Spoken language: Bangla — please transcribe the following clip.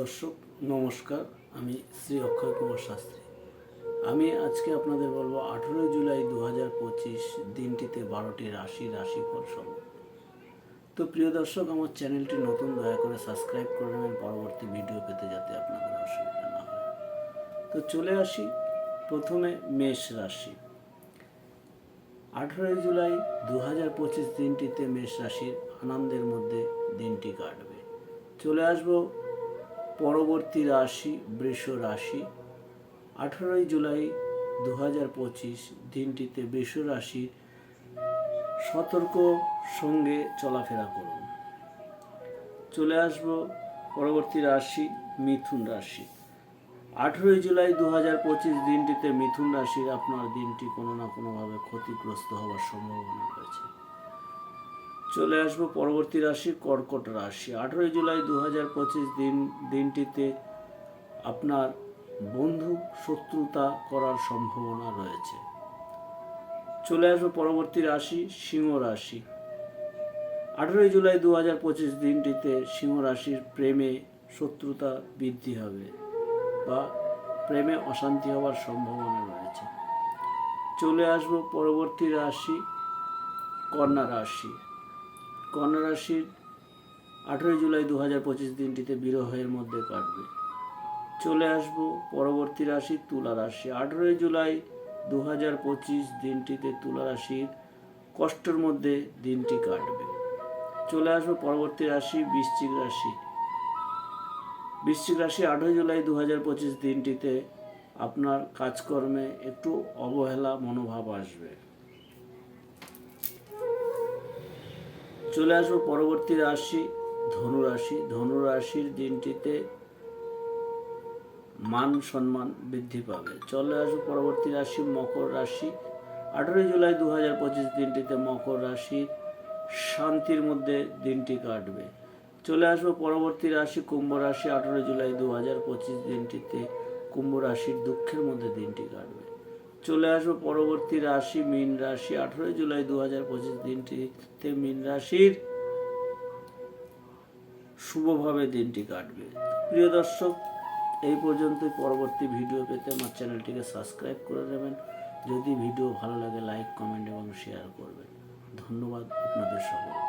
দর্শক নমস্কার, আমি শ্রী অক্ষয় কুমার শাস্ত্রী। আমি আজকে আপনাদের বলবো 18 জুলাই 2025 দিনটিতে 12টি রাশিফল সম্বন্ধে। তো প্রিয় দর্শক, আমার চ্যানেলটি নতুন, দয়া করে সাবস্ক্রাইব করে নেবেন পরবর্তী ভিডিও পেতে, যাতে আপনাদের অসুবিধা না হয়। তো চলে আসি প্রথমে মেষ রাশি। 18 জুলাই 2025 দিনটিতে মেষ রাশির আনন্দের মধ্যে দিনটি কাটবে। চলে আসবো পরবর্তী রাশি বৃষ রাশি। 18 জুলাই 2025 দিনটিতে বৃষ রাশির সতর্ক সঙ্গে চলাফেরা করুন। চলে আসব পরবর্তী রাশি মিথুন রাশি। 18 জুলাই 2025 দিনটিতে মিথুন রাশির আপনার দিনটি কোনো না কোনোভাবে ক্ষতিগ্রস্ত হওয়ার সম্ভাবনা রয়েছে। চলে আসবো পরবর্তী রাশি কর্কট রাশি। 18 জুলাই 2025 দিনটিতে আপনার বন্ধু শত্রুতা করার সম্ভাবনা রয়েছে। চলে আসবো পরবর্তী রাশি সিংহ রাশি। 18 জুলাই 2025 দিনটিতে সিংহ রাশির প্রেমে শত্রুতা বৃদ্ধি হবে বা প্রেমে অশান্তি হওয়ার সম্ভাবনা রয়েছে। চলে আসবো পরবর্তী রাশি কন্যা রাশি। কন্যা রাশির 18 জুলাই 2025 দিনটিতে বিরহের মধ্যে কাটবে। চলে আসবো পরবর্তী রাশি তুলা রাশি। 18 জুলাই 2025 দিনটিতে তুলা রাশির কষ্টের মধ্যে দিনটি কাটবে। চলে আসবো পরবর্তী রাশি বৃশ্চিক রাশি। বৃশ্চিক রাশি 18 জুলাই 2025 দিনটিতে আপনার কাজকর্মে একটু অবহেলা মনোভাব আসবে। চলে আসবো পরবর্তী রাশি ধনু রাশি। ধনু রাশির দিনটিতে মান সম্মান বৃদ্ধি পাবে। চলে আসবো পরবর্তী রাশি মকর রাশি। 18 জুলাই 2025 দিনটিতে মকর রাশির শান্তির মধ্যে দিনটি কাটবে। চলে আসবো পরবর্তী রাশি কুম্ভ রাশি। 18 জুলাই 2025 দিনটিতে কুম্ভ রাশির দুঃখের মধ্যে দিনটি কাটবে। চলে আসবো পরবর্তী রাশি মীন রাশি। 18 জুলাই 2025 দিনটিতে মীন রাশির শুভভাবে দিনটি কাটবে। প্রিয় দর্শক, এই পর্যন্তই। পরবর্তী ভিডিও পেতে আমার চ্যানেলটিকে সাবস্ক্রাইব করে নেবেন। যদি ভিডিও ভালো লাগে লাইক, কমেন্ট এবং শেয়ার করবেন। ধন্যবাদ আপনাদের সকলকে।